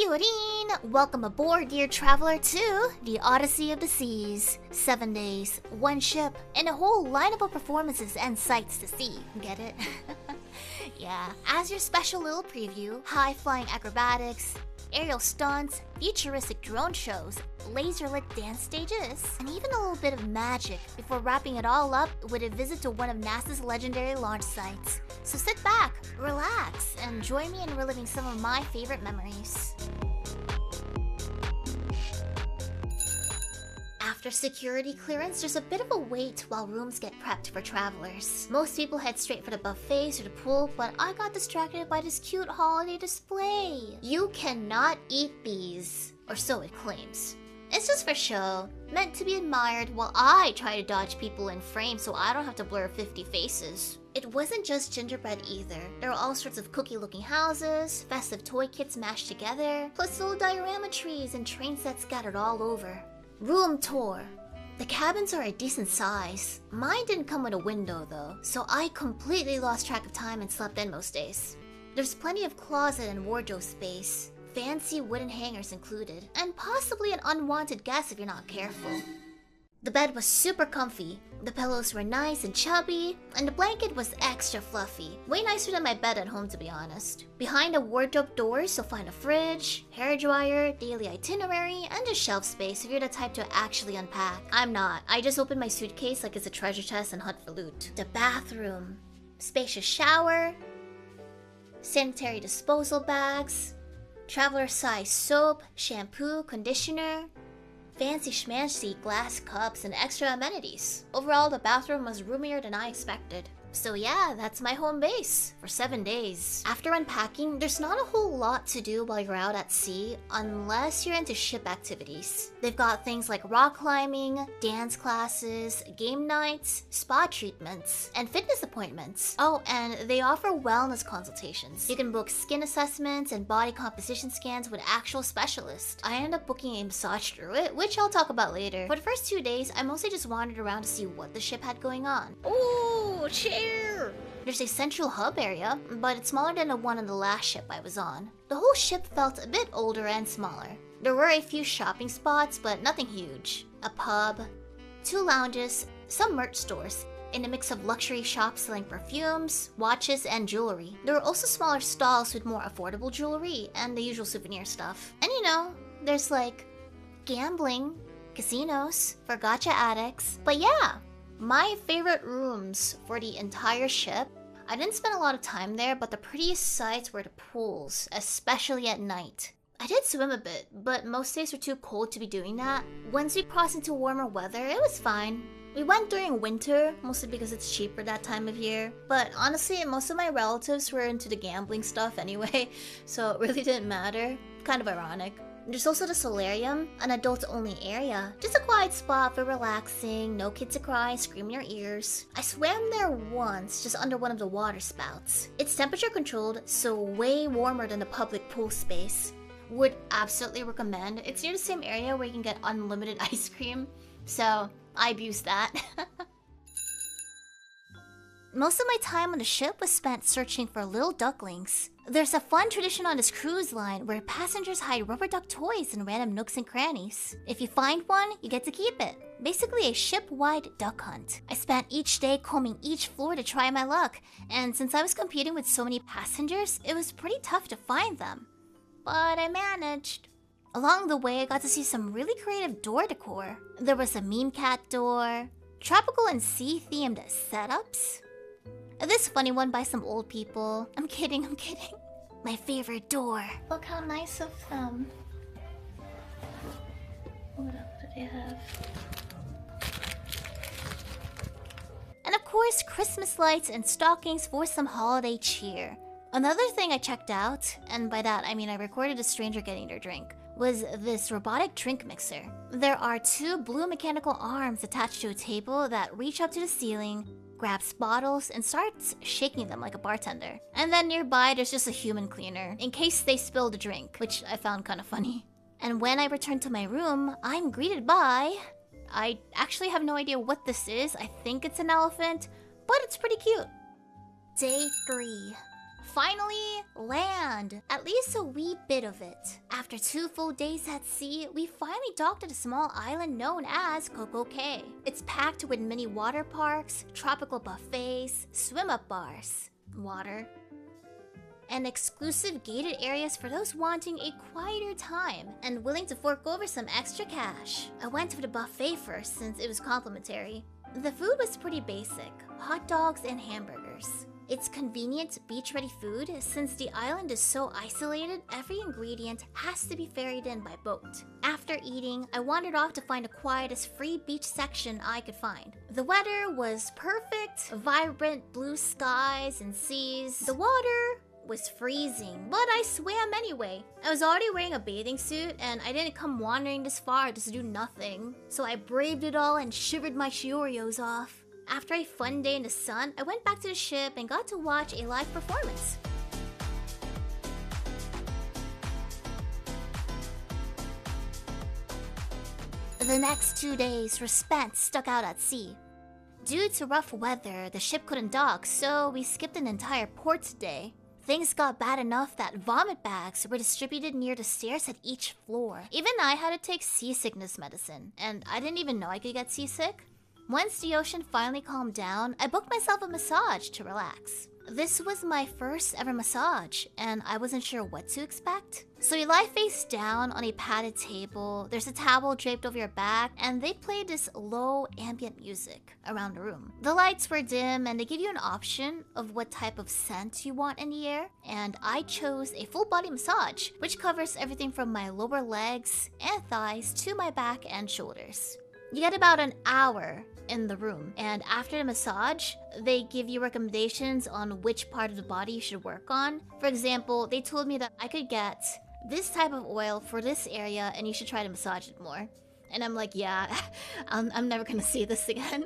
Shiori! Welcome aboard, dear traveler, to the Odyssey of the Seas. 7 days, one ship, and a whole lineup of performances and sights to see. Get it? Yeah. As your special little preview, high-flying acrobatics, aerial stunts, futuristic drone shows, laser-lit dance stages, and even a little bit of magic before wrapping it all up with a visit to one of NASA's legendary launch sites. So sit back, relax, and join me in reliving some of my favorite memories. After security clearance, there's a bit of a wait while rooms get prepped for travelers. Most people head straight for the buffets or the pool, but I got distracted by this cute holiday display. You cannot eat these, or so it claims. It's just for show, meant to be admired while I try to dodge people in frame so I don't have to blur 50 faces. It wasn't just gingerbread either. There were all sorts of cookie-looking houses, festive toy kits mashed together, plus little diorama trees and train sets scattered all over. Room tour. The cabins are a decent size. Mine didn't come with a window though, so I completely lost track of time and slept in most days. There's plenty of closet and wardrobe space, fancy wooden hangers included, and possibly an unwanted guest if you're not careful. The bed was super comfy, the pillows were nice and chubby, and the blanket was extra fluffy. Way nicer than my bed at home, to be honest. Behind the wardrobe doors, you'll find a fridge, hairdryer, daily itinerary, and just shelf space if you're the type to actually unpack. I'm not. I just open my suitcase like it's a treasure chest and hunt for loot. The bathroom. Spacious shower, sanitary disposal bags, traveler-size soap, shampoo, conditioner, fancy schmancy glass cups, and extra amenities. Overall, the bathroom was roomier than I expected. So yeah, that's my home base for 7 days. After unpacking, there's not a whole lot to do while you're out at sea unless you're into ship activities. They've got things like rock climbing, dance classes, game nights, spa treatments, and fitness appointments. Oh, and they offer wellness consultations. You can book skin assessments and body composition scans with actual specialists. I ended up booking a massage through it, which I'll talk about later. For the first 2 days, I mostly just wandered around to see what the ship had going on. Ooh, cheers! There's a central hub area, but it's smaller than the one on the last ship I was on. The whole ship felt a bit older and smaller. There were a few shopping spots, but nothing huge. A pub, 2 lounges, some merch stores, and a mix of luxury shops selling perfumes, watches, and jewelry. There were also smaller stalls with more affordable jewelry and the usual souvenir stuff. And you know, there's like gambling, casinos, for gacha addicts. But yeah, my favorite rooms for the entire ship. I didn't spend a lot of time there, but the prettiest sights were the pools, especially at night. I did swim a bit, but most days were too cold to be doing that. Once we crossed into warmer weather, it was fine. We went during winter, mostly because it's cheaper that time of year. But honestly, most of my relatives were into the gambling stuff anyway, so it really didn't matter. Kind of ironic. There's also the solarium, an adult-only area. Just a quiet spot for relaxing, no kids to cry, scream in your ears. I swam there once, just under one of the water spouts. It's temperature controlled, so way warmer than the public pool space. Would absolutely recommend. It's near the same area where you can get unlimited ice cream, so I abused that. Most of my time on the ship was spent searching for little ducklings. There's a fun tradition on this cruise line where passengers hide rubber duck toys in random nooks and crannies. If you find one, you get to keep it. Basically a ship-wide duck hunt. I spent each day combing each floor to try my luck, and since I was competing with so many passengers, it was pretty tough to find them. But I managed. Along the way, I got to see some really creative door decor. There was a meme cat door, tropical and sea-themed setups, this funny one by some old people. I'm kidding. My favorite door. Look how nice of them. What else do they have? And of course, Christmas lights and stockings for some holiday cheer. Another thing I checked out, and by that I mean I recorded a stranger getting their drink, was this robotic drink mixer. There are 2 blue mechanical arms attached to a table that reach up to the ceiling, grabs bottles, and starts shaking them like a bartender. And then nearby, there's just a human cleaner, in case they spill the drink, which I found kind of funny. And when I return to my room, I'm greeted by... I actually have no idea what this is. I think it's an elephant, but it's pretty cute. Day 3. Finally, land! At least a wee bit of it. After 2 full days at sea, we finally docked at a small island known as Coco Cay. It's packed with mini water parks, tropical buffets, swim-up bars, water, and exclusive gated areas for those wanting a quieter time and willing to fork over some extra cash. I went for the buffet first since it was complimentary. The food was pretty basic, hot dogs and hamburgers. It's convenient beach-ready food since the island is so isolated, every ingredient has to be ferried in by boat. After eating, I wandered off to find the quietest free beach section I could find. The weather was perfect, vibrant blue skies and seas. The water was freezing, but I swam anyway. I was already wearing a bathing suit and I didn't come wandering this far just to do nothing. So I braved it all and shivered my Shiorios off. After a fun day in the sun, I went back to the ship and got to watch a live performance. The next 2 days were spent stuck out at sea. Due to rough weather, the ship couldn't dock, so we skipped an entire port day. Things got bad enough that vomit bags were distributed near the stairs at each floor. Even I had to take seasickness medicine, and I didn't even know I could get seasick. Once the ocean finally calmed down, I booked myself a massage to relax. This was my first ever massage, and I wasn't sure what to expect. So you lie face down on a padded table, there's a towel draped over your back, and they play this low ambient music around the room. The lights were dim, and they give you an option of what type of scent you want in the air, and I chose a full body massage, which covers everything from my lower legs and thighs to my back and shoulders. You get about an hour in the room, and after the massage, they give you recommendations on which part of the body you should work on. For example, they told me that I could get this type of oil for this area and you should try to massage it more. And I'm like, yeah, I'm never gonna see this again.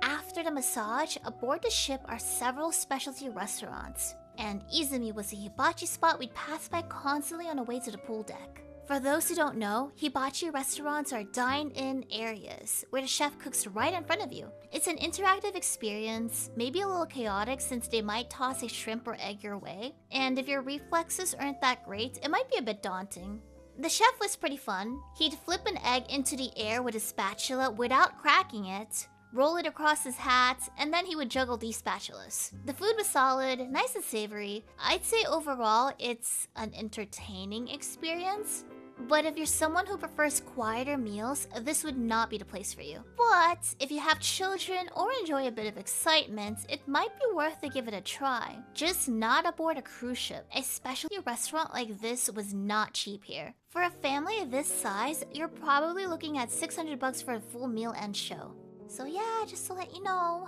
After the massage, aboard the ship are several specialty restaurants, and Izumi was a hibachi spot we'd pass by constantly on the way to the pool deck. For those who don't know, hibachi restaurants are dine-in areas where the chef cooks right in front of you. It's an interactive experience, maybe a little chaotic since they might toss a shrimp or egg your way, and if your reflexes aren't that great, it might be a bit daunting. The chef was pretty fun. He'd flip an egg into the air with a spatula without cracking it, roll it across his hat, and then he would juggle these spatulas. The food was solid, nice and savory. I'd say overall, it's an entertaining experience. But if you're someone who prefers quieter meals, this would not be the place for you. But if you have children or enjoy a bit of excitement, it might be worth to give it a try. Just not aboard a cruise ship. Especially a restaurant like this was not cheap here. For a family of this size, you're probably looking at $600 for a full meal and show. So yeah, just to let you know.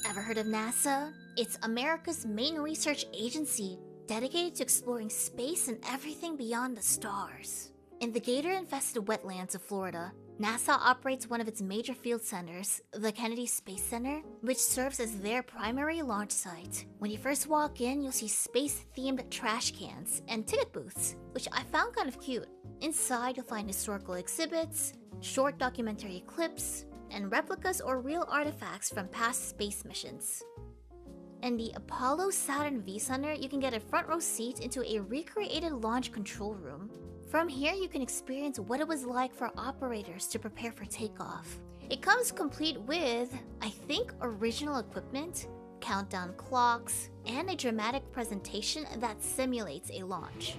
Ever heard of NASA? It's America's main research agency, dedicated to exploring space and everything beyond the stars. In the gator-infested wetlands of Florida, NASA operates one of its major field centers, the Kennedy Space Center, which serves as their primary launch site. When you first walk in, you'll see space-themed trash cans and ticket booths, which I found kind of cute. Inside, you'll find historical exhibits, short documentary clips, and replicas or real artifacts from past space missions. In the Apollo Saturn V Center, you can get a front row seat into a recreated launch control room. From here, you can experience what it was like for operators to prepare for takeoff. It comes complete with, I think, original equipment, countdown clocks, and a dramatic presentation that simulates a launch.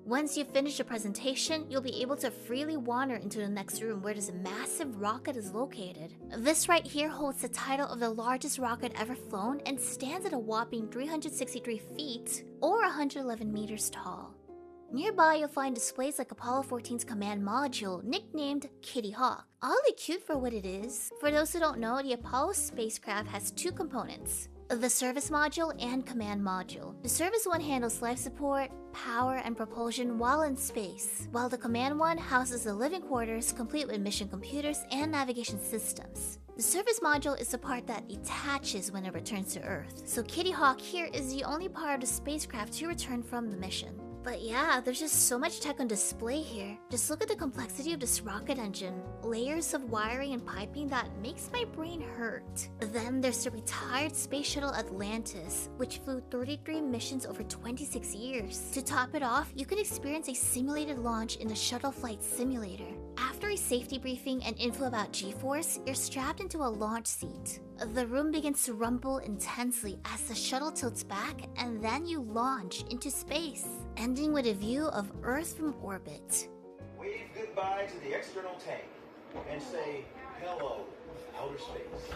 Once you finish the presentation, you'll be able to freely wander into the next room where this massive rocket is located. This right here holds the title of the largest rocket ever flown and stands at a whopping 363 feet or 111 meters tall. Nearby, you'll find displays like Apollo 14's command module, nicknamed Kitty Hawk. Oddly cute for what it is. For those who don't know, the Apollo spacecraft has two components: the service module and command module. The service one handles life support, power, and propulsion while in space, while the command one houses the living quarters complete with mission computers and navigation systems. The service module is the part that detaches when it returns to Earth, so Kitty Hawk here is the only part of the spacecraft to return from the mission. But yeah, there's just so much tech on display here. Just look at the complexity of this rocket engine. Layers of wiring and piping that makes my brain hurt. Then there's the retired space shuttle Atlantis, which flew 33 missions over 26 years. To top it off, you can experience a simulated launch in the shuttle flight simulator. After a safety briefing and info about G-force, you're strapped into a launch seat. The room begins to rumble intensely as the shuttle tilts back, and then you launch into space, ending with a view of Earth from orbit. Wave goodbye to the external tank and say hello, outer space.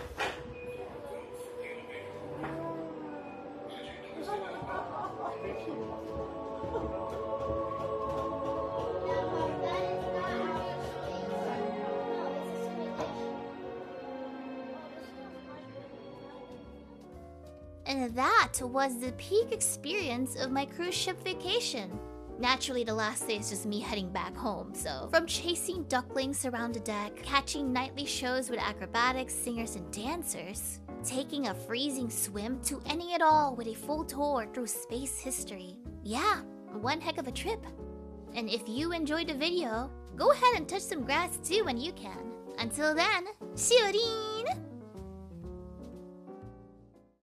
And that was the peak experience of my cruise ship vacation. Naturally, the last day is just me heading back home, so from chasing ducklings around the deck, catching nightly shows with acrobatics, singers, and dancers, taking a freezing swim, to ending it all with a full tour through space history. Yeah, one heck of a trip. And if you enjoyed the video, go ahead and touch some grass too when you can. Until then, Shiori!